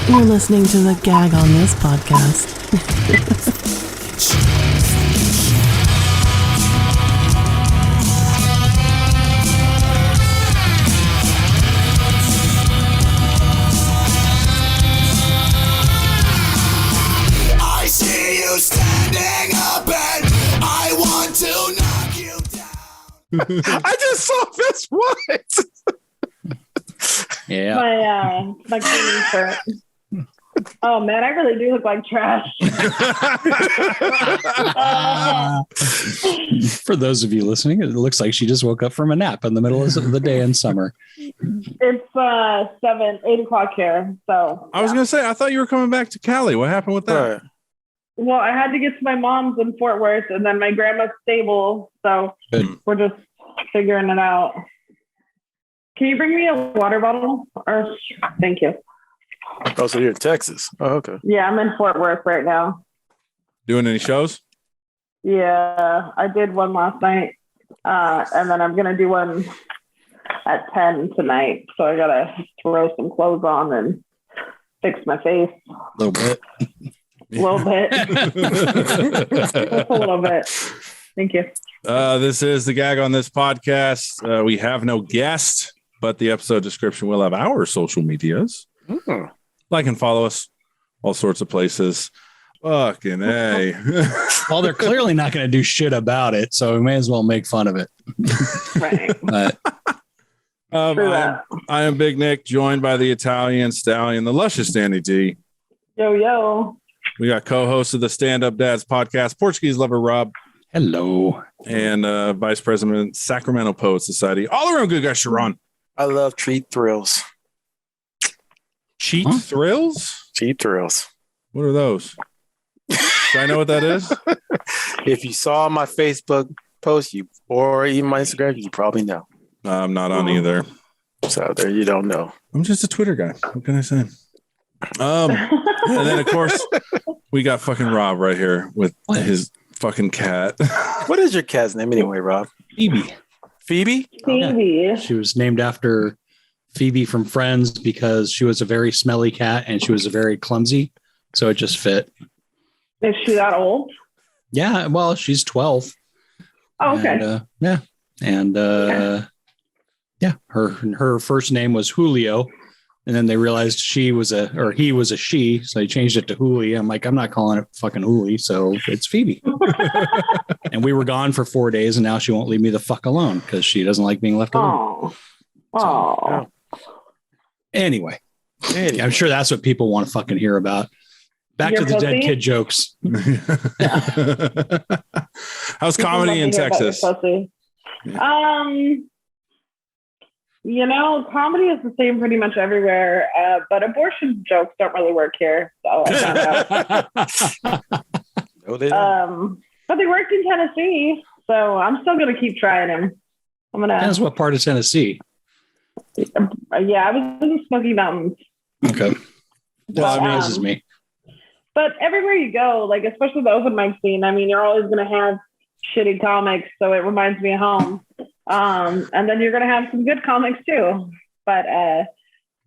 You're listening to the Gag On This podcast. I see you standing up and I want to knock you down. I just saw this once. Yeah. My cleaning shirt. Oh man, I really do look like trash. For those of you listening, it looks like she just woke up from a nap in the middle of the day in summer. It's 8 o'clock here. So I was going to say, I thought you were coming back to Cali. What happened with that? well, I had to get to my mom's in Fort Worth, and then my grandma's stable. So we're just figuring it out. Can you bring me a water bottle? Or thank you. Oh, so you're in Texas. Oh, okay. Yeah, I'm in Fort Worth right now. Doing any shows? Yeah, I did one last night. And then I'm going to do one at 10 tonight. So I got to throw some clothes on and fix my face. A little bit. A little bit. Just a little bit. Thank you. This is the Gag On This podcast. We have no guest, but the episode description will have our social medias. Like and follow us all sorts of places. Fucking A. Well, they're clearly not going to do shit about it, so we may as well make fun of it. Right. But I am Big Nick, joined by the Italian Stallion, the luscious Danny D. Yo. We got co-host of the Stand Up Dads podcast, Portuguese lover Rob. hello. And Vice President, Sacramento Poet Society. All around good guy, Sharon. I love treat thrills. Cheat thrills? Treat thrills. What are those? Do I know what that is? If you saw my Facebook post, or even my Instagram, you probably know. I'm not on either. So there you don't know. I'm just a Twitter guy. What can I say? And then of course we got fucking Rob right here with his fucking cat. What is your cat's name anyway, Rob? Phoebe. Phoebe? Stevie. She was named after Phoebe from Friends because she was a very smelly cat and she was a very clumsy. So it just fit. Is she that old? Yeah. Well, she's 12. Oh, okay. And, yeah. And yeah, her first name was Julio. And then they realized he was a she. So they changed it to Huli. I'm like, I'm not calling it fucking Huli. So it's Phoebe. And we were gone for 4 days and now she won't leave me the fuck alone because she doesn't like being left alone. Oh. Anyway, I'm sure that's what people want to fucking hear about. Back Your to the pussy? dead kid jokes. How's comedy in Texas? Comedy is the same pretty much everywhere, but abortion jokes don't really work here. So I found out. No, they don't. But they worked in Tennessee, so I'm still gonna keep trying them. I'm gonna. That's what part of Tennessee. Yeah, I was in the Smoky Mountains. Okay. That surprises me. But everywhere you go, like especially the open mic scene, I mean, you're always gonna have shitty comics, so it reminds me of home. And then you're gonna have some good comics too. But I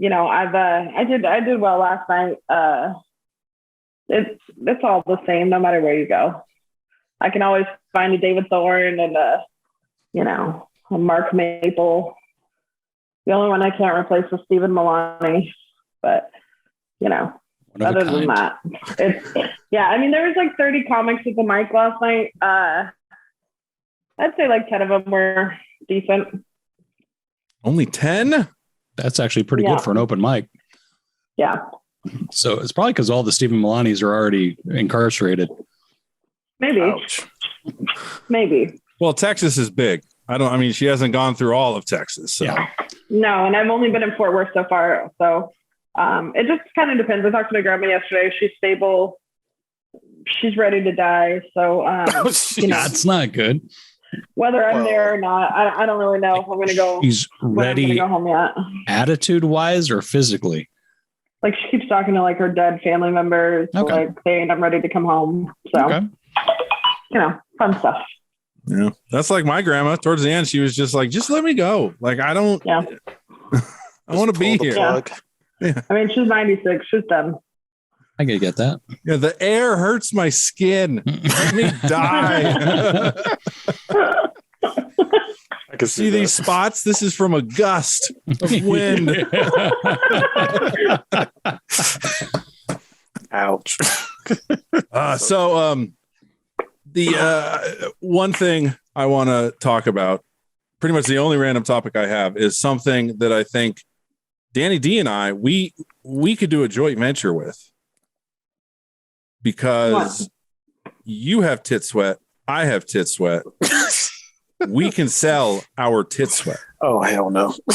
did well last night. It's all the same no matter where you go. I can always find a David Thorne and a Mark Maple. The only one I can't replace is Stephen Milani. But other than that, I mean there was like 30 comics at the mic last night. I'd say like 10 of them were decent. Only 10? That's actually pretty good for an open mic. Yeah. So it's probably because all the Stephen Milanis are already incarcerated. Maybe. Ouch. Maybe. Well, Texas is big. She hasn't gone through all of Texas. So. Yeah. No, and I've only been in Fort Worth so far. So it just kind of depends. I talked to my grandma yesterday. She's stable. She's ready to die. So That's not good. Whether I'm there or not, I don't really know if I'm going to go. She's ready go home yet. Attitude wise or physically? Like she keeps talking to like her dead family members. Okay. Like saying I'm ready to come home. So, fun stuff. Yeah. That's like my grandma. Towards the end, she was just like, just let me go. Like, I don't, I want to be here. Yeah. I mean, she's 96. She's done. I could get that. Yeah, the air hurts my skin. Let me die. I can See these spots? This is from a gust of wind. Ouch. The one thing I want to talk about, pretty much the only random topic I have, is something that I think Danny D and I we could do a joint venture with, because you have tit sweat, I have tit sweat. We can sell our tit sweat. Oh, hell no. Is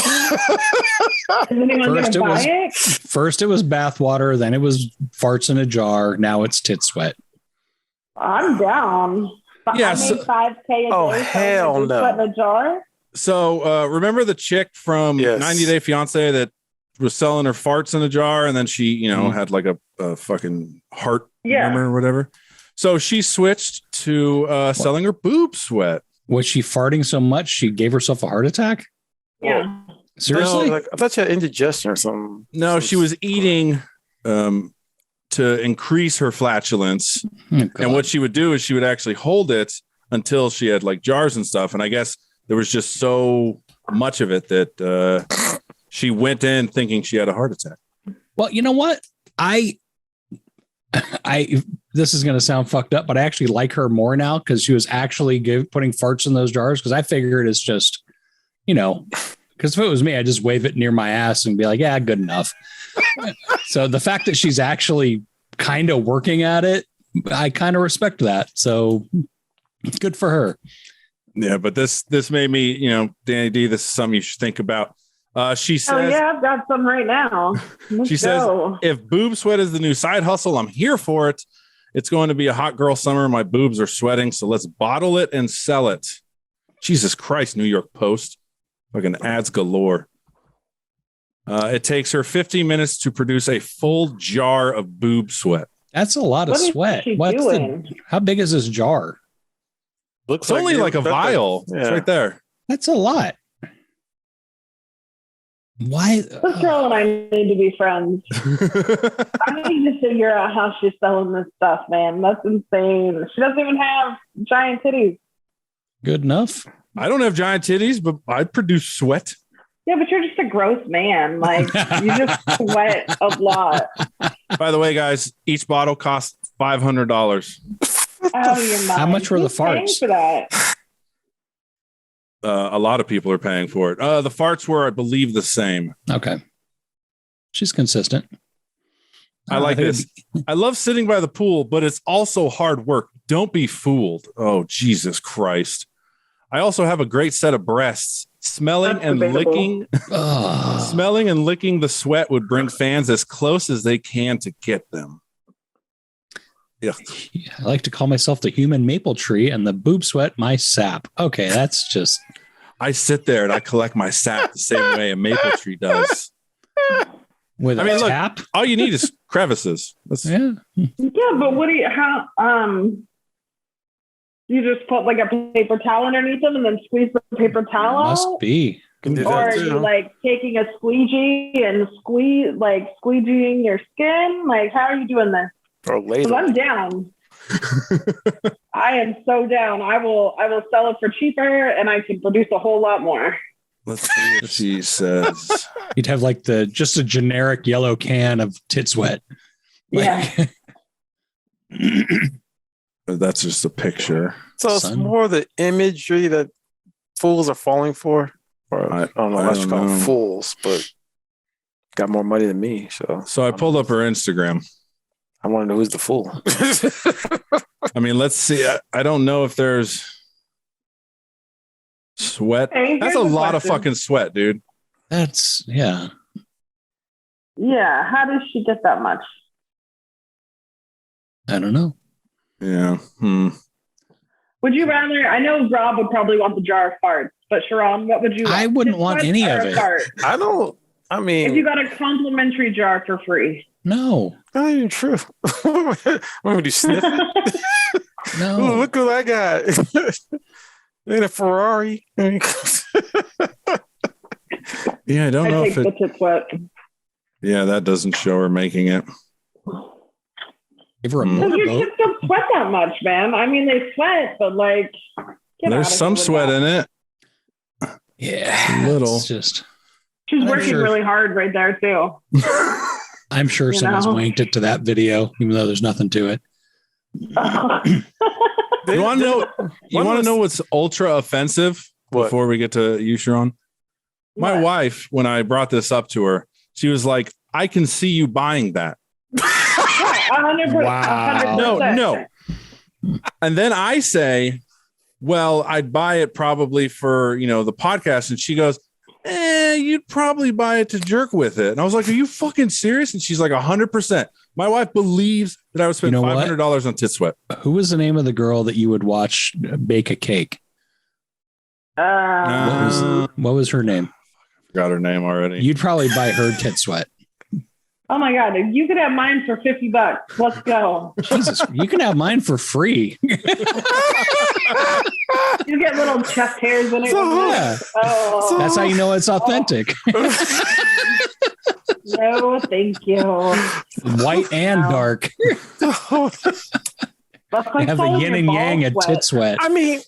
anyone going to buy it? First it was bathwater, then it was farts in a jar. Now it's tit sweat. I'm down. Yeah, I made 5K a day. Oh, hell no. Sweat in a jar? So remember the chick from 90 Day Fiance that was selling her farts in a jar, and then she, had like a fucking heart murmur or whatever. So she switched to selling her boob sweat. Was she farting so much she gave herself a heart attack? Yeah. Seriously? No, I thought she had indigestion or something. No, she was eating to increase her flatulence. Oh, and what she would do is she would actually hold it until she had like jars and stuff. And I guess there was just so much of it that she went in thinking she had a heart attack. Well, you know what? I this is going to sound fucked up, but I actually like her more now because she was actually putting farts in those jars. Because I figured it's just, because if it was me, I'd just wave it near my ass and be like, yeah, good enough. So the fact that she's actually kind of working at it, I kind of respect that. So good for her. Yeah, but this made me, Danny D, this is something you should think about. She says, "Oh yeah, I've got some right now." She says, "If boob sweat is the new side hustle, I'm here for it. It's going to be a hot girl summer. My boobs are sweating, so let's bottle it and sell it." Jesus Christ, New York Post, fucking ads galore. It takes her 50 minutes to produce a full jar of boob sweat. That's a lot of sweat. How big is this jar? It's only like a vial. Yeah. It's right there. That's a lot. Why? This girl and I need to be friends. I need to figure out how she's selling this stuff, man. That's insane. She doesn't even have giant titties. Good enough. I don't have giant titties, but I produce sweat. Yeah, but you're just a gross man. Like, you just sweat a lot. By the way, guys, each bottle costs $500. Oh, you're How much were the farts? For that? A lot of people are paying for it. The farts were, I believe, the same. Okay. She's consistent. I like this. I love sitting by the pool, but it's also hard work. Don't be fooled. Oh, Jesus Christ. I also have a great set of breasts. Smelling and licking the sweat would bring fans as close as they can to get them. Yeah. I like to call myself the human maple tree and the boob sweat my sap. Okay, that's just. I sit there and I collect my sap the same way a maple tree does. With a tap? Look, all you need is crevices. Yeah, but what do you? You just put like a paper towel underneath them and then squeeze the paper towel out? Must be. Or are you like taking a squeegee and squeegeeing your skin? Like, how are you doing this? Or later. I'm down. I am so down. I will sell it for cheaper and I can produce a whole lot more. Let's see what she says. You'd have like just a generic yellow can of tit sweat. Yeah. That's just a picture. So it's more the imagery that fools are falling for. Or I don't know what you call them fools, but got more money than me. So I pulled up her Instagram. I want to know who's the fool. I mean, let's see. I don't know if there's sweat. Hey, that's a lot of fucking sweat, dude. That's, yeah. Yeah. How does she get that much? I don't know. Yeah. Would you rather? I know Rob would probably want the jar of farts, but Sharon, what would you want? I wouldn't want any of it. I mean, if you got a complimentary jar for free. No. Not even true. What would you sniff it? No. Ooh, look what I got. In a Ferrari. Yeah, I don't know if the tit sweat. Yeah, that doesn't show her making it. Give her a Because your motorboat. tits don't sweat that much, man. I mean, they sweat, but like, There's some sweat in it. Yeah, A little. It's just. She's I'm working sure. really hard right there too. I'm sure You someone's know? wanked it to that video, even though there's nothing to it. You want to know? You want to know what's ultra offensive? What? Before we get to you, Sharon, my What? wife, when I brought this up to her, she was like, "I can see you buying that." 100%. Wow. 100%. No. And then I say, "Well, I'd buy it probably for the podcast," and she goes, "You'd probably buy it to jerk with it." And I was like, "Are you fucking serious?" And she's like, 100%. My wife believes that I would spend You know what? $500 on tit sweat. Who was the name of the girl that you would watch bake a cake? What was her name? Forgot her name already. You'd probably buy her tit sweat. Oh my God. If you could have mine for $50, let's go. Jesus, you can have mine for free. You get little chest hairs in it. Yeah. Oh, That's how you know it's authentic. no, thank you. White and dark. That's like Have the selling yin your and yang balls of wet. tit sweat. I mean,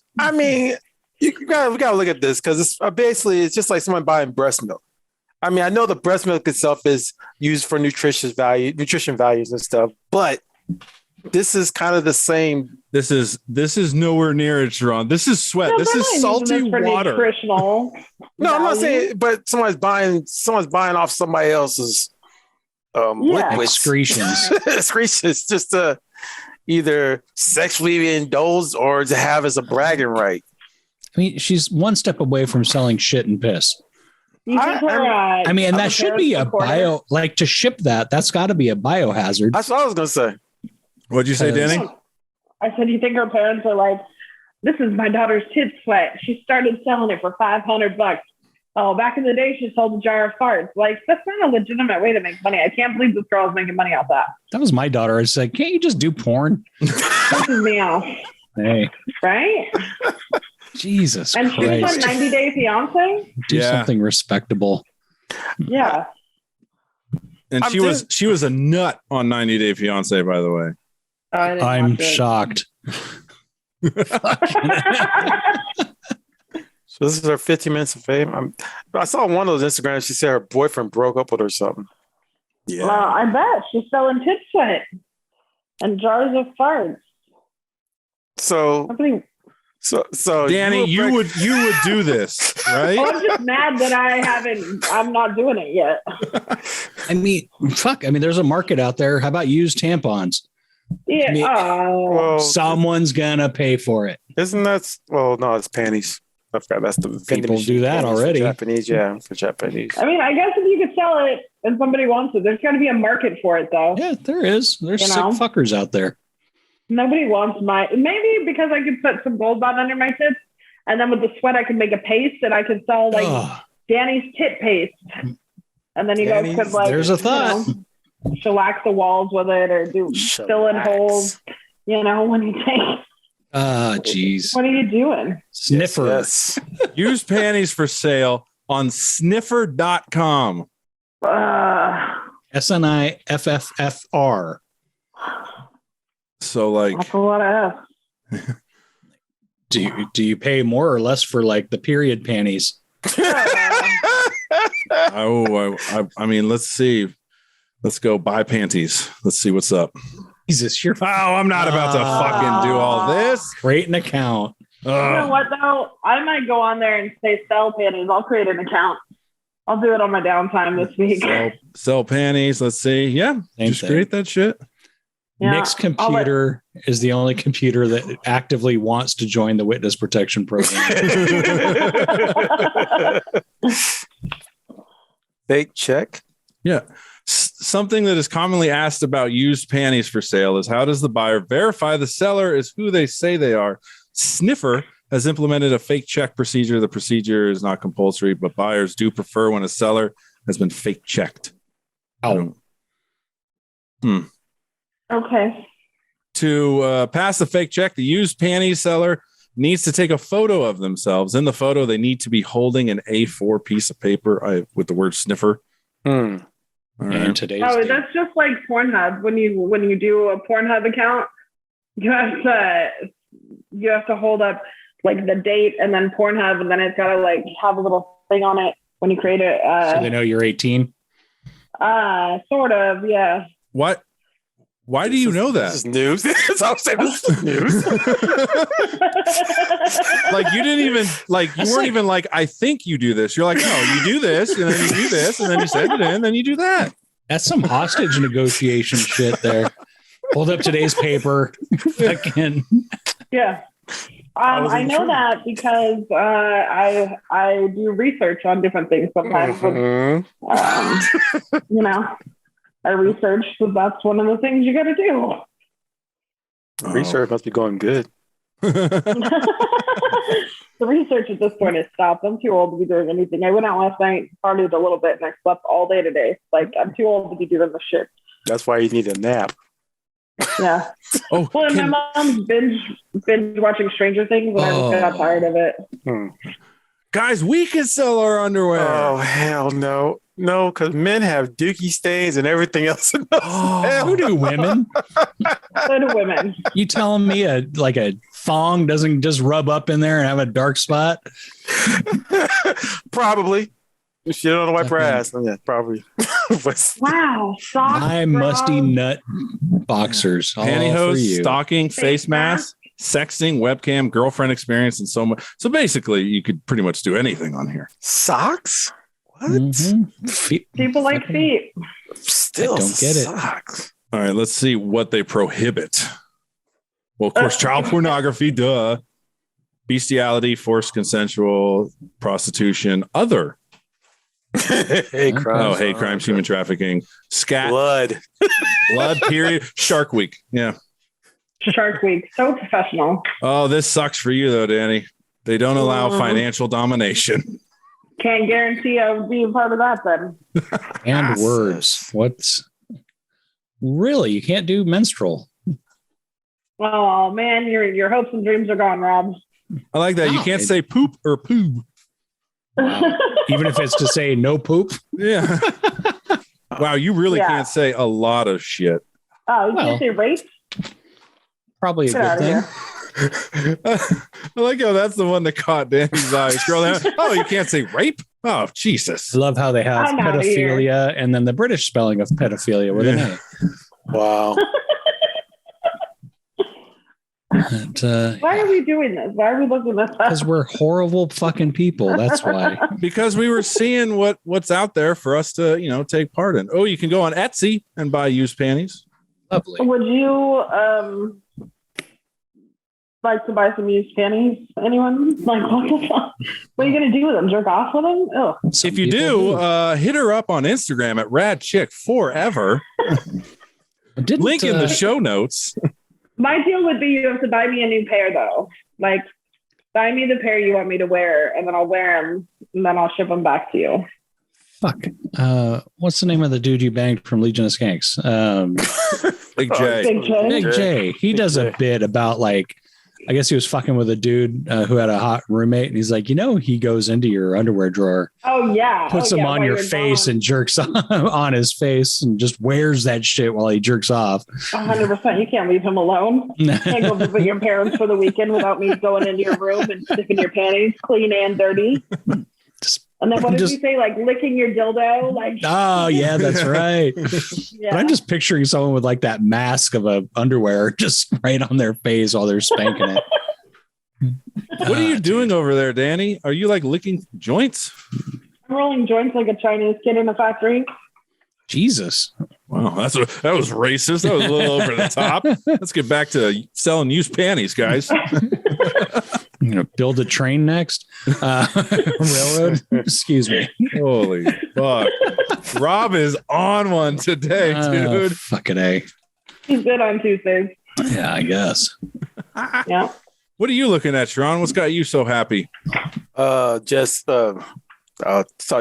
we gotta look at this because it's basically it's just like someone buying breast milk. I mean, I know the breast milk itself is used for nutrition values and stuff, but this is kind of the same. This is nowhere near it, Sharon. This is sweat. No, This they're is not using salty this for water. Nutritional No, I'm not value. saying, but someone's buying off somebody else's Yeah. liquids, Excretions. excretions, just to either sexually indulge or to have as a bragging right. I mean, she's one step away from selling shit and piss. You think we're, I mean, and that should be a bio. like to ship that's got to be a biohazard. That's what I was gonna say. What'd you say, Danny? I said, you think her parents are like, this is my daughter's tit sweat. She started selling it for $500. Oh, back in the day, she sold a jar of farts. Like, that's not a legitimate way to make money. I can't believe this girl's making money off that. That was my daughter. I said, can't you just do porn? Pisses me off, Hey, right? Jesus And she was on Christ. 90 Day Fiance. Do Yeah. something respectable. Yeah. And I'm she was a nut on 90 Day Fiance, by the way. I didn't I'm watch it. shocked. So this is her 15 minutes of fame. I saw one of those Instagrams. She said her boyfriend broke up with her or something. Yeah. Well, I bet she's selling tit sweat and jars of farts. So Something. Danny, you would do this, right? I'm just mad that I'm not doing it yet. I mean, fuck. I mean, there's a market out there. How about used tampons? Yeah. I mean, Oh. Well, Someone's gonna pay for it. isn't that? Well, no, it's panties. I forgot that's the vending People machine do that panties for already. Japanese, yeah, for Japanese. I mean, I guess if you could sell it and somebody wants it, there's got to be a market for it, though. Yeah, there is. There's You sick know? fuckers out there. Nobody wants maybe because I could put some gold bond under my tits, and then with the sweat, I could make a paste and I could sell like Ugh. Danny's tit paste. And then you guys Danny's- could like, there's a thought. shellac the walls with it or do fill in holes, when you take. Jeez. What are you doing? Snifffr. Yes. Used panties for sale on snifffr.com. SNIFFFR. So like That's a lot of F. Do you pay more or less for like the period panties? I mean, let's see. Let's go buy panties. Let's see what's up. Jesus, you're Oh, I'm not about to fucking do all this. create an account. You know what though? I might go on there and say sell panties. I'll create an account. I'll do it on my downtime this week. Sell panties. Let's see. Yeah. Same Just thing. create that shit. Yeah, Nick's computer is the only computer that actively wants to join the witness protection program. Fake check. Yeah. Something that is commonly asked about used panties for sale is how does the buyer verify the seller is who they say they are? Snifffr has implemented a fake check procedure. The procedure is not compulsory, but buyers do prefer when a seller has been fake checked. Oh. Okay. To pass the fake check, the used panties seller needs to take a photo of themselves. In the photo, they need to be holding an A4 piece of paper with the word sniffer. And today's Oh, date. that's just like Pornhub. When you do a Pornhub account, you have to hold up like the date and then Pornhub, and then it's got to like have a little thing on it when you create it. So they know you're 18. Sort of, yeah. What? Why do you know This is that? news. That's all I'm saying. This is news. Like you didn't even like you weren't even like I think you do this. You're like no, you do this and then you do this and then you send it in and then you do that. That's some hostage negotiation shit there. Hold up today's paper. Fucking. Yeah. I know that because I do research on different things sometimes. Mhm. I research, so that's one of the things you got to do. Research must be going good. The research at this point has stopped. I'm too old to be doing anything. I went out last night, partied a little bit, and I slept all day today. Like, I'm too old to be doing this shit. That's why you need a nap. Yeah. Oh, Well, and my mom's binge watching Stranger Things, and I just got tired of it. guys, we can sell our underwear. Oh hell no. No, because men have dookie stains and everything else. Who do women? So do women. You telling me a thong doesn't just rub up in there and have a dark spot? Probably. If you don't wipe her ass, then yeah, probably. But Wow. Socks, My bras. musty nut boxers. all for Pantyhose, you. stocking, face mask, sexting, webcam, girlfriend experience, and so much. So basically, you could pretty much do anything on here. socks? What? Mhm. People like feet. Still I don't get it. socks. All right, let's see what they prohibit. Well, of course, child pornography, duh. Bestiality, forced consensual prostitution, other. Hate crimes. Oh, hate crimes, human trafficking, scat, Blood. blood, period, Shark Week. Yeah. Shark Week. So professional. Oh, this sucks for you, though, Danny. They don't allow financial domination. Can't guarantee I would be a part of that then. And words. What's really? You can't do menstrual. Oh man, your hopes and dreams are gone, Rob. I like that. You No, can't it- say poop or poo. Even if it's to say no poop. Yeah. Wow, you really Yeah. can't say a lot of shit. Oh, you Well. can't say rape? Probably a Get out good of thing. here. I like how that's the one that caught Danny's eye. Scroll down. Oh, you can't say rape? Oh, Jesus. I love how they have I'm outta here. pedophilia and then the British spelling of pedophilia with an A. Wow. Why are we doing this? Why are we looking this up? Because we're horrible fucking people. That's why. Because we were seeing what's out there for us to, take part in. Oh, you can go on Etsy and buy used panties. Lovely. Would you like to buy some used panties? Anyone? Like, what the fuck? What are you going to do with them? Jerk off with them? Oh, If you do, hit her up on Instagram at radchick4ever. Link in the show notes. my deal would be you have to buy me a new pair, though. Like, buy me the pair you want me to wear, and then I'll wear them, and then I'll ship them back to you. Fuck. What's the name of the dude you banged from Legion of Skanks? Big J. Big J. Big J. He does a bit about I guess he was fucking with a dude who had a hot roommate, and he's like, he goes into your underwear drawer, Oh, yeah. puts them on while your you're face gone. and jerks on his face and just wears that shit while he jerks off. 100%. You can't leave him alone. Can't go visit your parents for the weekend without me going into your room and sniffing your panties, clean and dirty. And then what did you say? Like licking your dildo? Like, Oh yeah, that's right. yeah. But I'm just picturing someone with that mask of a underwear just right on their face while they're spanking it. What are you doing over there, Danny? Are you licking joints? I'm rolling joints like a Chinese kid in a factory. Jesus. Wow, that was racist. That was a little over the top. Let's get back to selling used panties, guys. Build a train next. Railroad. Excuse me. Holy fuck. Rob is on one today, dude. Fucking A. He's good on Tuesdays. Yeah, I guess. Yeah. What are you looking at, Sharon? What's got you so happy? I'll tell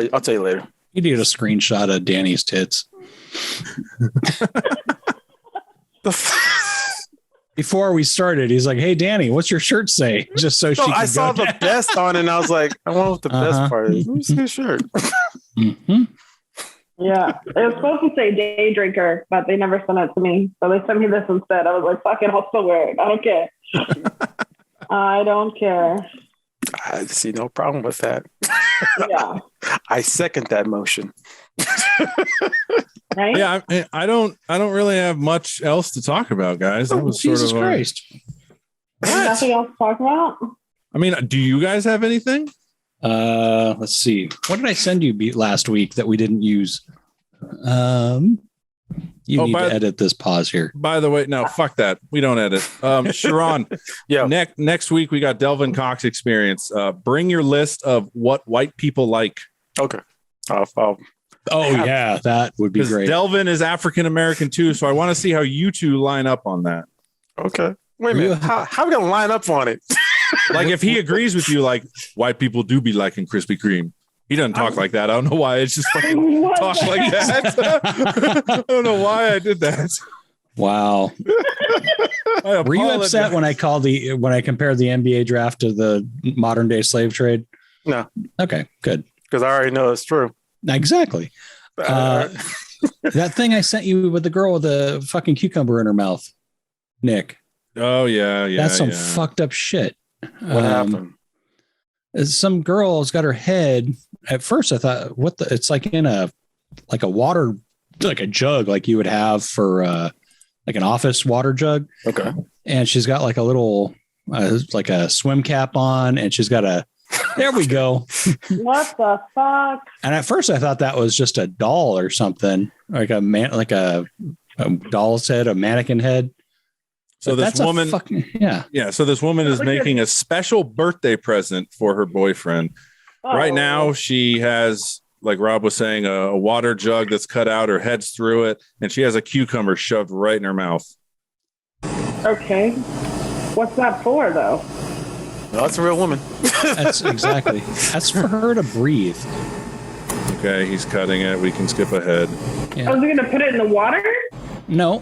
you later. You need a screenshot of Danny's tits. Before we started, he's like, "Hey, Danny, what's your shirt say?" Just so she can I saw go the best on it, and I was like, I want what the best part is. Let me see the shirt. Mhm. Yeah, it was supposed to say day drinker, but they never sent it to me. So they sent me this instead. I was like, fuck it, I'll still wear it. I don't care. I don't care. I see no problem with that. Yeah. I second that motion. Right? Yeah, I don't really have much else to talk about, guys. That was Jesus sort of Christ. Nothing else to talk about? I mean, do you guys have anything? Let's see. What did I send you last week that we didn't use? You need to edit this pause here. By the way, no, fuck that. We don't edit. Sharon, Yeah. Next week we got Delvin Cox experience. Bring your list of what white people like. Okay. Yeah, that would be great. Delvin is African American too, so I want to see how you two line up on that. Okay. Wait a minute. How are we gonna line up on it? Like if he agrees with you, like white people do be liking Krispy Kreme. He doesn't talk like that. I don't know why. It's just fucking talk like that. I don't know why I did that. Wow. Were you upset when I compared the NBA draft to the modern day slave trade? No. Okay, good. Because I already know it's true. Exactly. That thing I sent you with the girl with the fucking cucumber in her mouth, Nick. Oh yeah. That's some fucked up shit. What happened? Some girl's got her head. At first, I thought, it's like in a water, like a jug, like you would have for like an office water jug. Okay. And she's got like a little, like a swim cap on, and she's got there we go. What the fuck? And at first, I thought that was just a doll or something, like a doll's head, a mannequin head. So this woman, So this woman is making a special birthday present for her boyfriend. Oh. Right now, she has, like Rob was saying, a water jug that's cut out. Her head's through it, and she has a cucumber shoved right in her mouth. Okay, what's that for, though? No, that's a real woman. That's exactly. That's for her to breathe. Okay, he's cutting it. We can skip ahead. Yeah. I was going to put it in the water. No.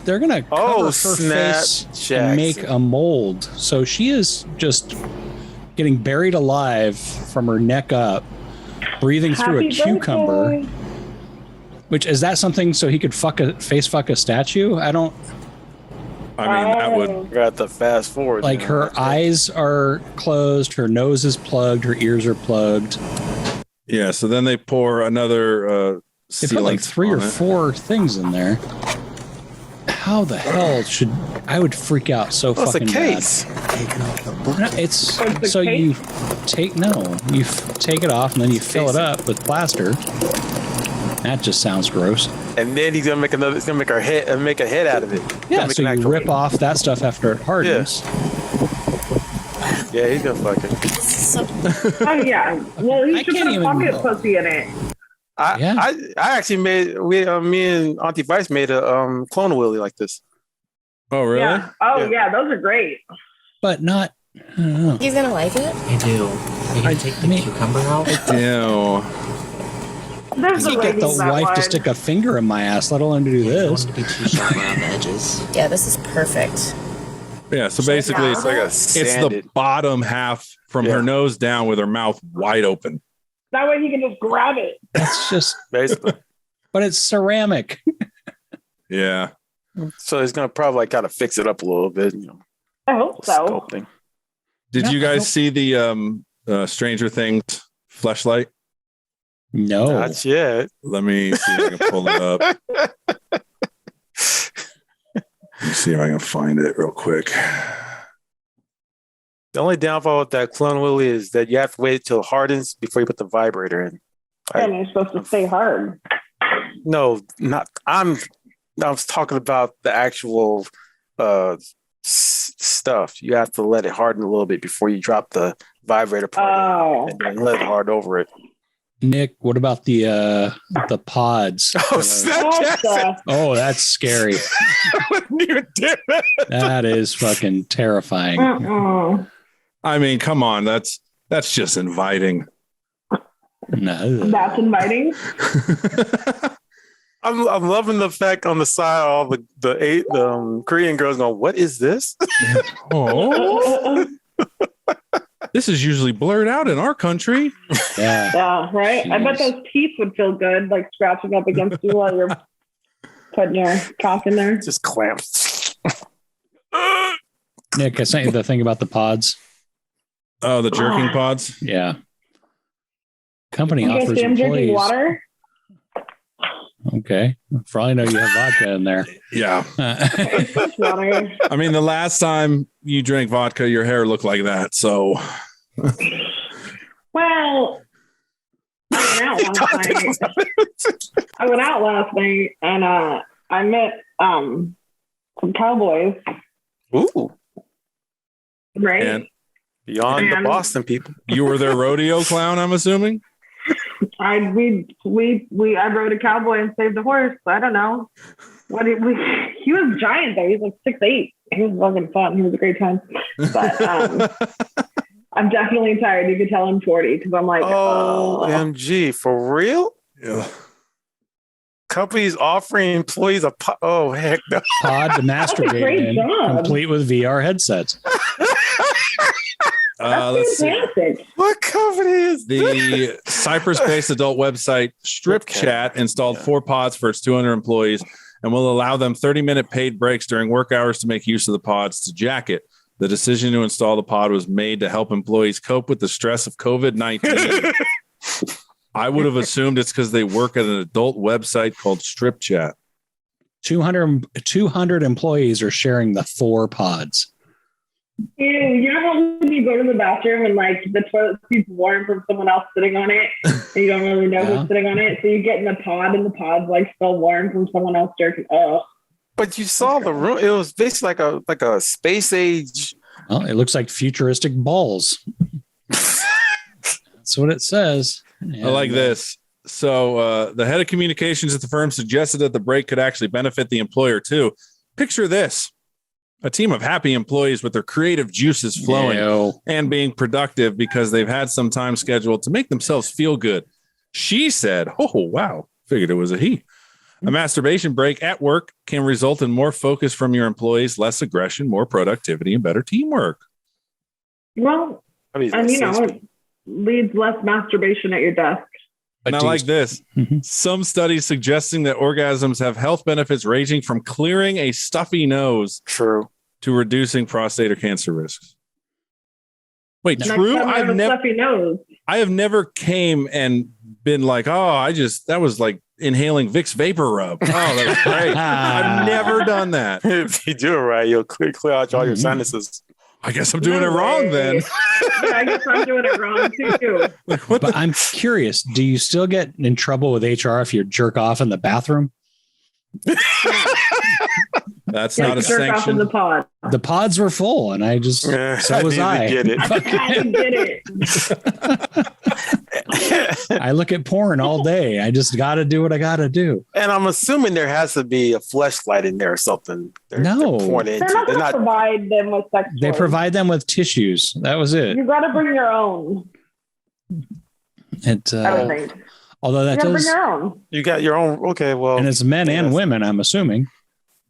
They're going to cover her face and make a mold. So she is just getting buried alive from her neck up, breathing through a cucumber. Which, is that something so he could face fuck a statue? I mean, that would... Got to fast forward. Like, her eyes are closed, her nose is plugged, her ears are plugged. Yeah, so then they pour another they put like 3 or 4 things in there. How the hell I would freak out so fucking bad. It's a case. It's so you take it off and then you fill it up with plaster. That just sounds gross. And then he's gonna make he's gonna make a head out of it. Yeah, so you rip off that stuff after it hardens. Yeah, he's gonna fuck it. Oh yeah. Well, he should put a pocket pussy in it. I actually made me and Auntie Vice made a clone Willy like this. Oh really? Yeah. Oh yeah, those are great. But not. I don't know. He's gonna like it. I do. I take the cucumber out. I do. You get the wife to stick a finger in my ass, let alone to do this. Don't want to be too sharp around the edges. Yeah, this is perfect. Yeah, so basically it's like it's the bottom half from her nose down with her mouth wide open. That way he can just grab it. That's just basically. But it's ceramic. Yeah. So he's gonna probably kind of fix it up a little bit. I hope so. Sculpting. Did you guys see the Stranger Things fleshlight? No. Not yet. Let me see if I can pull it up. Let me see if I can find it real quick. The only downfall with that clone Willy is that you have to wait till it hardens before you put the vibrator in. And you're supposed to stay hard. No, not. I was talking about the actual stuff. You have to let it harden a little bit before you drop the vibrator part in, and then let it hard over it. Nick, what about the pods? Oh, Snapchat. Oh, that's scary. That is fucking terrifying. I mean, come on, that's just inviting. No, that's inviting. I'm loving the fact on the side all the Korean girls going, "What is this?" Oh. This is usually blurred out in our country. Yeah. Yeah, right? I bet those teeth would feel good, like scratching up against you while you're putting your cock in there. Just clamps. Nick, I sent you the thing about the pods. Oh, the jerking pods. Yeah. Company You guys offers see him drinking employees. water? Okay. For all I know, you have vodka in there. Yeah. It's water. I mean, the last time you drank vodka, your hair looked like that. So, Well, I went out last night and I met some cowboys, Ooh, right? and beyond the And- Boston people. you were their rodeo clown, I'm assuming. I rode a cowboy and saved a horse. I don't know. He was giant though. He was like 6'8". He was fucking fun. He was a great time. But I'm definitely tired. You could tell I'm 40 because I'm like, OMG, for real? Yeah. Companies offering employees oh heck no. Pod to That's a masturbate great in, job. complete with VR headsets. That's Let's see. fantastic. What company is The Cyprus-based adult website Strip Chat installed 4 pods for its 200 employees and will allow them 30-minute paid breaks during work hours to make use of the pods to jack it. The decision to install the pod was made to help employees cope with the stress of COVID-19. I would have assumed it's because they work at an adult website called Strip Chat. 200 employees are sharing the 4 pods. Ew, you know how when you go to the bathroom and like the toilet seat's warm from someone else sitting on it and you don't really know Yeah. who's sitting on it, so you get in the pod and the pod's like still warm from someone else jerking. Oh, But you saw the room. It was basically like a space age. Well, it looks like futuristic balls. That's what it says. I like this. So the head of communications at the firm suggested that the break could actually benefit the employer too. Picture this. A team of happy employees with their creative juices flowing and being productive because they've had some time scheduled to make themselves feel good. She said, oh, wow. Figured it was a he. A masturbation break at work can result in more focus from your employees, less aggression, more productivity, and better teamwork. well, and you know, it leads less masturbation at your desk. And I like this. Some studies suggesting that orgasms have health benefits ranging from clearing a stuffy nose True. to reducing prostate or cancer risks. Wait, Next true? time I have a stuffy nose. I have never came and been like, oh, that was like inhaling Vicks Vapor Rub. Oh, that was great. I've never done that. If you do it right, you'll clear out all your sinuses. I guess I'm doing it wrong then. Yeah, I guess I'm doing it wrong too. But I'm curious, do you still get in trouble with HR if you jerk off in the bathroom? That's Yeah, not a jerk off in sanction. the pod. The pods were full, and I just so was I. Get it. I get it. I look at porn all day. I just got to do what I got to do. And I'm assuming there has to be a fleshlight in there or something. No. they're pouring They're into. not They're going to not. provide them with sex They toys. provide them with tissues. That was it. You got to bring your own. It I would think. although You that got to bring does, your own. You got your own. Okay, well. and it's men and yes. women. I'm assuming.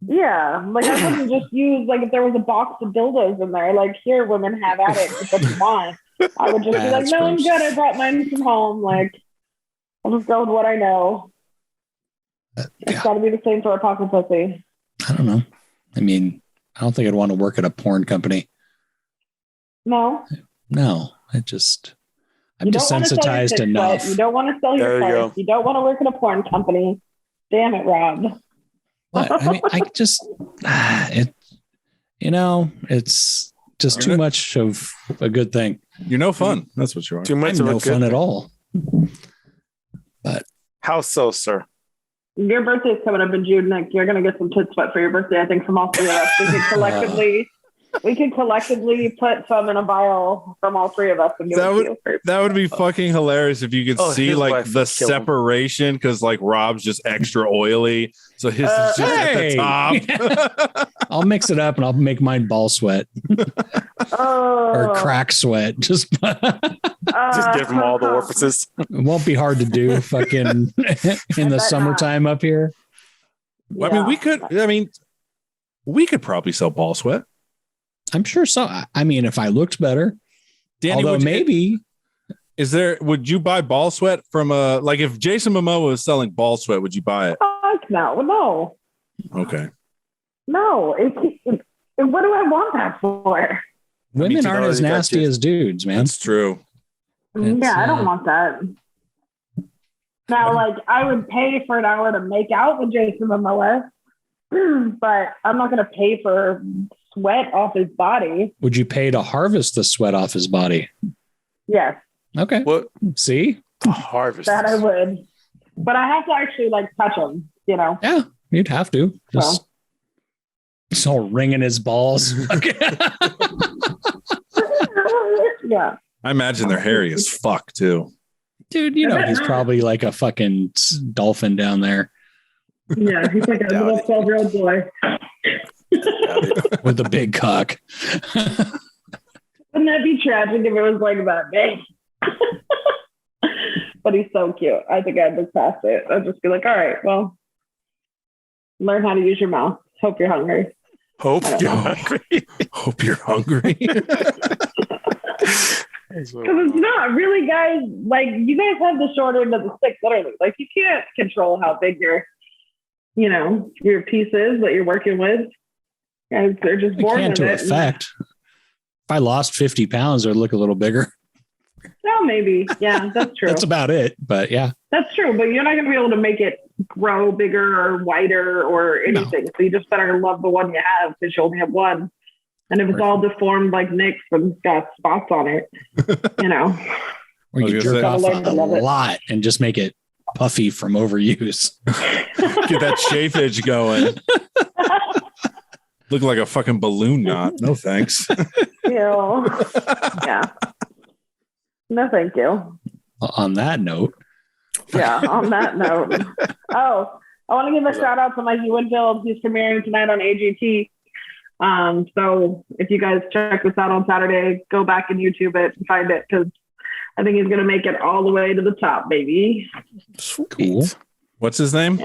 Yeah, like I wouldn't just use like if there was a box of dildos in there, like here, women have at it. It's what you want. I would just be like, That's no, I'm gross. good. I brought mine from home. Like I'll just go with what I know. It's got to be the same for a pocket pussy. I don't know. I mean, I don't think I'd want to work at a porn company. No, No, I'm you don't wanna sell your desensitized tit enough. sweat. You don't want to sell There your you parts. go. You don't want to work at a porn company. Damn it, Rob. But I mean, I just it, it's just too much of a good thing. You're no fun. That's what you are. Too much I'm of a no good fun at thing. all. How so, sir? Your birthday's coming up in June, Nick. You're gonna get some tit sweat for your birthday. I think from all three of us. We could collectively put some in a vial from all three of us and give That it would- to you. That would be fucking hilarious if you could Oh, see his like wife the would kill him. separation because like Rob's just extra oily. So his is just at the Hey. top. I'll mix it up and I'll make mine ball sweat Oh, or crack sweat. Just Just give them all the orifices. it won't be hard to do. Fucking in the bet not. summertime up here. I mean, we could probably sell ball sweat. I'm sure so. I mean, if I looked better, Danny, Although maybe would you buy ball sweat from like if Jason Momoa was selling ball sweat, would you buy it? Fuck no. Okay. No. What do I want that for? women aren't as You got nasty as dudes, man. That's true. Yeah, I don't want that. Now, like, I would pay for an hour to make out with Jason Momoa, but I'm not going to pay for sweat off his body. Would you pay to harvest the sweat off his body? Yes, Okay. What See? harvest? that I would. But I have to actually, like, touch him, you know? Yeah, you'd have to. Just all ringing his balls. Okay. Yeah. I imagine they're hairy as fuck too. Dude, you know he's probably like a fucking dolphin down there Yeah, he's like a little 12-year-old boy. with a big cock. Wouldn't that be tragic if it was like that big? But he's so cute. I think I'd look past it. I'd just be like, all right, well, learn how to use your mouth. Hope you're hungry. Hope I don't you're know. hungry. Hope you're hungry. Because it's not really, guys. Like, you guys have the short end of the stick, literally. Like, you can't control how big your piece is that you're working with. Guys, they're just I born can with to it. effect. If I lost 50 pounds, it would look a little bigger. No, maybe. Yeah, that's true. That's about it. But yeah. That's true, but you're not going to be able to make it grow bigger or wider or anything. So you just better love the one you have because you only have one. And if it's all deformed like Nick's and got spots on it, you know. Or you was jerk gonna off say- Gotta a love it. lot and just make it puffy from overuse. Get that chafe edge going. Look like a fucking balloon knot. No thanks. Yeah. No, thank you. On that note, Yeah, on that note. Oh, I want to give a shout out to Mikey Winfield. He's premiering tonight on AGT. So if you guys check this out on Saturday, go back and YouTube it and find it because I think he's going to make it all the way to the top, baby. cool. What's his name?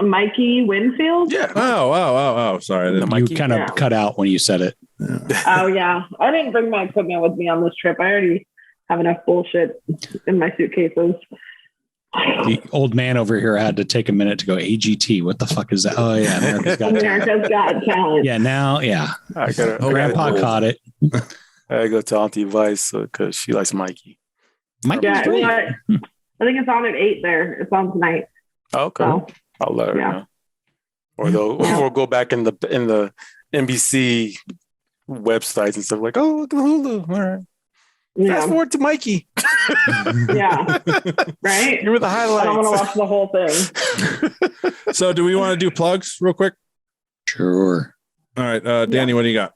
Mikey Winfield? Yeah. Oh. Sorry. I didn't- You Mikey? kind of Yeah. cut out when you said it. Oh, yeah. I didn't bring my equipment with me on this trip. I already have enough bullshit in my suitcases. The old man over here had to take a minute to go, AGT. What the fuck is that? Oh, yeah. America's Got Talent. America's Got Talent. Yeah, now, yeah. I gotta, Grandpa caught it. I gotta go to Auntie Vice because she likes Mikey. Mike Yeah, was great. I think it's on at 8 there. It's on tonight. Okay, So, I'll let her Yeah. know. Or they'll or go back in the NBC websites and stuff like, oh, look at Hulu. All right. Fast yeah. forward to Mikey. Yeah. Right? Here were the I don't want to highlights. watch the whole thing. So do we want to do plugs real quick? Sure. All right. Danny, what do you got?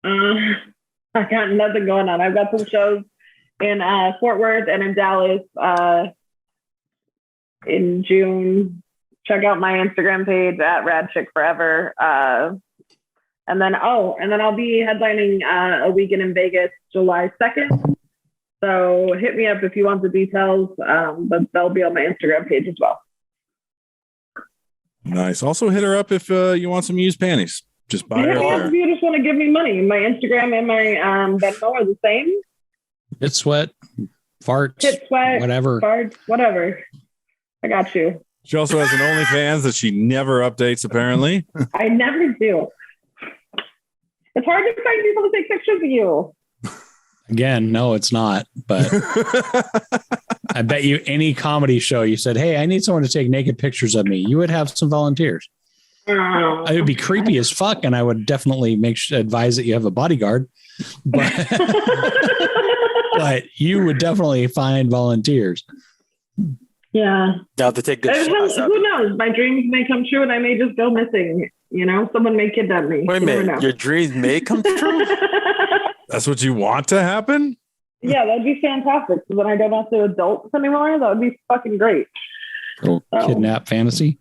I got nothing going on. I've got some shows in Fort Worth and in Dallas in June. Check out my Instagram page at RadChickForever. And then I'll be headlining a weekend in Vegas, July 2nd. So hit me up if you want the details, but they'll be on my Instagram page as well. Nice. Also hit her up if you want some used panties. Just buy Hit her me up there. if you just want to give me money. My Instagram and my Venmo are the same. Hit sweat, farts, Hit sweat, whatever. cards, whatever. I got you. She also has an OnlyFans that she never updates, apparently. I never do. It's hard to find people to take pictures of you. Again, no, it's not. But I bet you any comedy show you said, hey, I need someone to take naked pictures of me. You would have some volunteers. Oh. It would be creepy as fuck. And I would definitely advise that you have a bodyguard. But, but you would definitely find volunteers. Yeah. Now to take good shots. Who knows? My dreams may come true and I may just go missing. You know, someone may kidnap me. Wait a You never minute. know. Your dreams may come true. That's what you want to happen? Yeah, that'd be fantastic. So then I don't have to adults anymore. That would be fucking great. Little Oh. kidnap fantasy.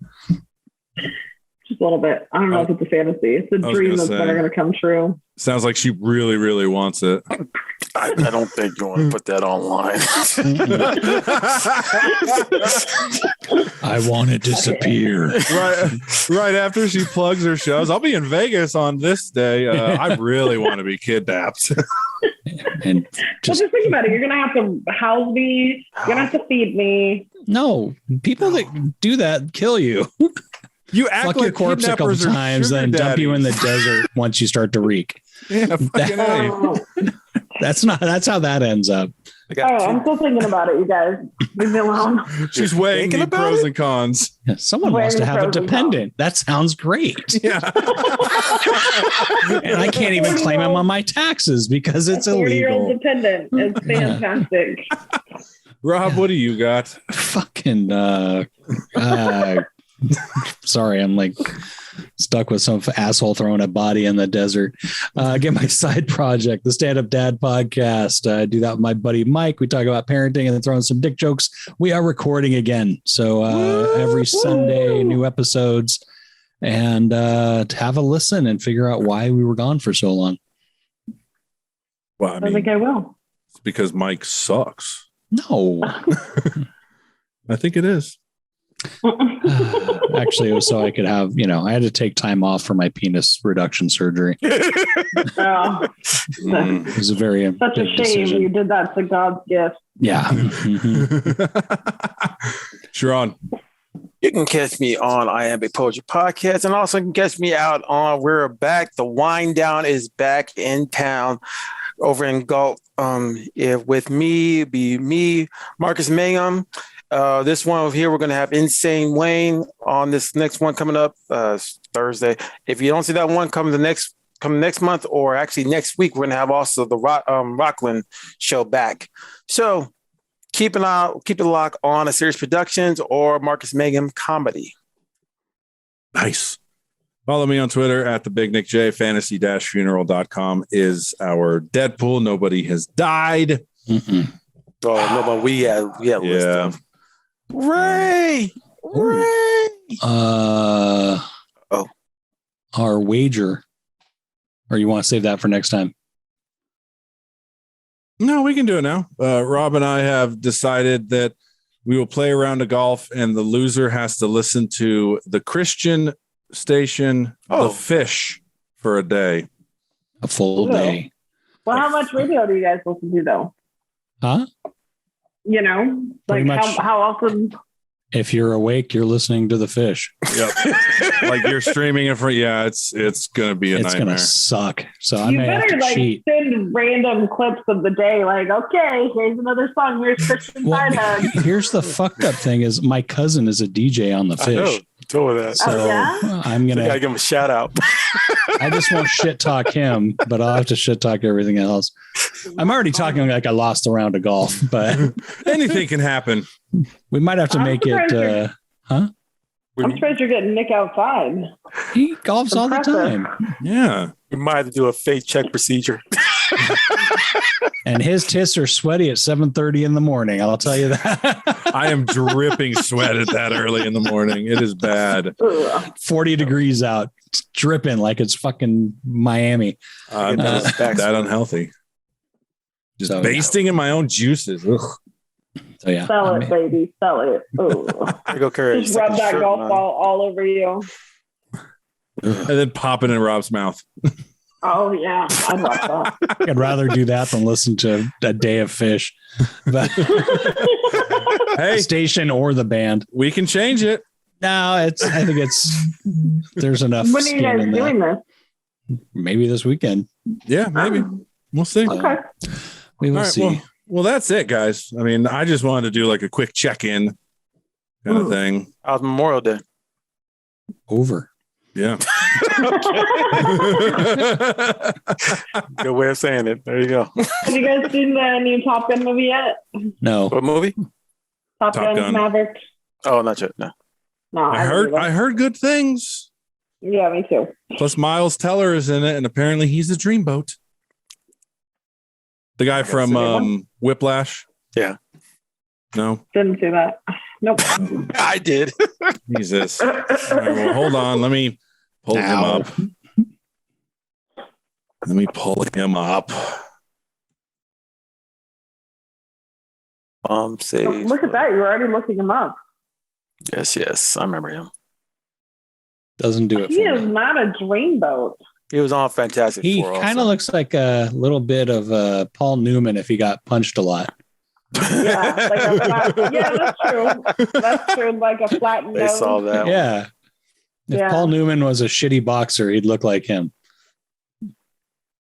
Just a little bit. I don't know if it's a fantasy. It's a I was dream gonna that's say. never going to come true. Sounds like she really, really wants it. I don't think you want to put that online. I want to disappear. Right after she plugs her shows, I'll be in Vegas on this day. I really want to be kidnapped. And Just think about it. You're gonna have to house me. You're gonna have to feed me. no, people that do that kill you. You act Fuck like your corpse a couple kidnappers are times, sugar then dump you in the daddies. desert once you start to reek. Yeah, fucking A. Oh, That's how that ends up. I got I'm still thinking about it, you guys. Leave me alone. She's weighing thinking the about pros it? and cons. Yeah, someone Where wants to the have a pros and dependent. That sounds great. Yeah. And I can't even claim him on my taxes because it's A 40-year-old illegal. dependent is fantastic. Rob, what do you got? Fucking sorry, I'm like stuck with some asshole throwing a body in the desert. Get my side project, the Stand Up Dad podcast. I do that with my buddy Mike. We talk about parenting and throwing some dick jokes. We are recording again, so every Sunday, new episodes, and have a listen and figure out why we were gone for so long. Well, I think I will. it's because Mike sucks. No, I think it is. actually, it was so I could have, I had to take time off for my penis reduction surgery. Oh, It was a very such a big shame. decision. You did that to God's gift. Yeah. Mhm. Sharon. You can catch me on I Am a Poetry Podcast, and also you can catch me out on We're Back. The Wind Down is back in town over in Gulf. With me, Marcus Mayhem. This one over here, we're going to have Insane Wayne on this next one coming up Thursday. If you don't see that one, come next month, or actually next week, we're going to have also the Rockland show back. So keep a lock on a Serious Productions or Marcus Mayhem Comedy. Nice. Follow me on Twitter at the Big Nick J. Fantasy-funeral.com is our Deadpool. Nobody has died. Mhm. Oh, no, but we had list Yeah. of Ray. Our wager, or you want to save that for next time? No, we can do it now. Rob and I have decided that we will play a round of golf, and the loser has to listen to the Christian station, The Fish, for a day. A full No. day. Well, how much radio do you guys listen to, though? Huh? You know, Pretty like much. how often? If you're awake, you're listening to The Fish. Yep. Like you're streaming it for, it's going to be a It's nightmare. going to suck. So I You may have better to cheat. send random clips of the day. Like, okay, here's another song. Here's Christian Well, Side Hug. here's the fucked up thing is my cousin is a DJ on The I know. Fish. Told that. So Oh, yeah? I'm I gotta going give him a shout out. I just won't shit talk him, but I'll have to shit talk everything else. I'm already talking like I lost a round of golf, but Anything can happen. we might have to I'm make surprised it. I'm surprised you're getting Nick outside. He golfs all the Impressive. time, Yeah. We might have to do a fake check procedure. and his tits are sweaty at 7:30 in the morning. I'll tell you that. I am dripping sweat at that early in the morning. It is bad. Ugh. 40 degrees out, it's dripping like it's fucking Miami. I'm that unhealthy. Just So, basting in my own juices. Ugh. So yeah, Sell I it, mean, baby. Sell it. Ugh. I go carry Just rub that golf ball all over you. And then pop it in Rob's mouth. Oh, yeah. I'd love that. I'd rather do that than listen to a day of Fish. But Hey, station or the band. we can change it. No, I think there's enough When are you skin guys in doing that. this? Maybe this weekend. Yeah, maybe. We'll see. Okay. We will All right, see. well, that's it, guys. I mean, I just wanted to do like a quick check-in kind of thing. How's Memorial Day? Over. Yeah. Good way of saying it. There you go. Have you guys seen the new Top Gun movie yet? No. What movie? Top Gun. Gun Maverick? Oh, not yet. No. No, I heard good things. Yeah, me too. Plus, Miles Teller is in it, and apparently he's a dreamboat. The guy from Whiplash. Yeah. No, Didn't see that. Nope. I did. Jesus. All right, well, hold on. Let me pull him Ow. up. Let me pull him up. Say. Look at that. You're already looking him up. Yes. I remember him. Doesn't do it He for is me. not a dreamboat. He was on Fantastic He Four. kind of looks like a little bit of Paul Newman if he got punched a lot. Yeah, that's true. That's true. Like a flat nose. They saw that. Yeah. If Paul Newman was a shitty boxer, he'd look like him.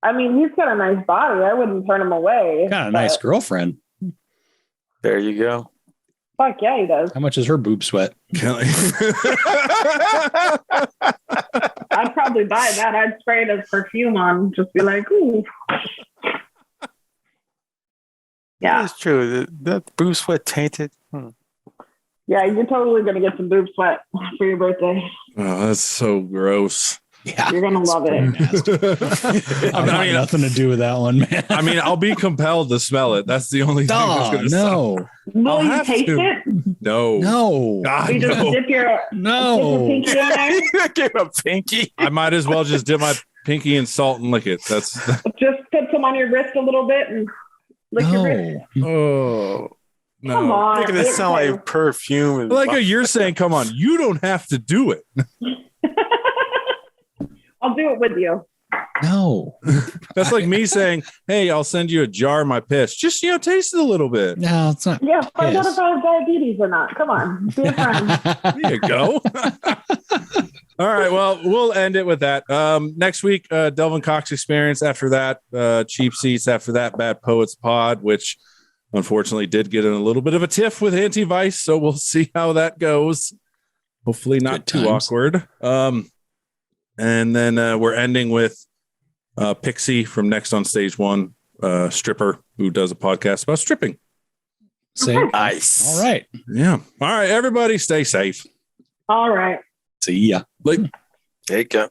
I mean, he's got a nice body. I wouldn't turn him away. Got a nice girlfriend. There you go. Fuck yeah, he does. How much is her boob sweat? Kelly. I'd probably buy that. I'd spray it as perfume on. Just be like, ooh. Yeah. It's true. That boob sweat tainted. Yeah, you're totally going to get some boob sweat for your birthday. Oh, that's so gross. Yeah. You're going to love it. I mean, nothing to do with that one, man. I mean, I'll be compelled to smell it. That's the only thing that's going to no. Will you taste it? No. No. God, You just no. dip your pinky in there? Give a pinky. I might as well just dip my pinky in salt and lick it. That's Just put some on your wrist a little bit and lick your wrist. oh no. Come on. Making it sound like perfume. And Like you're saying, come on, you don't have to do it. I'll do it with you. No. That's like me saying, hey, I'll send you a jar of my piss. Just, taste it a little bit. No, it's not. Yeah, find out piss. if I have diabetes or not. Come on. Be a friend. There you go. All right. Well, we'll end it with that. Next week, Delvin Cox Experience. After that, Cheap Seats. After that, Bad Poets Pod, which unfortunately did get in a little bit of a tiff with Anti-Vice. So we'll see how that goes. Hopefully not too awkward. And then we're ending with Pixie from Next on Stage One, stripper who does a podcast about stripping. Nice. All right. Yeah. All right. Everybody stay safe. All right. See ya. Like, There you go.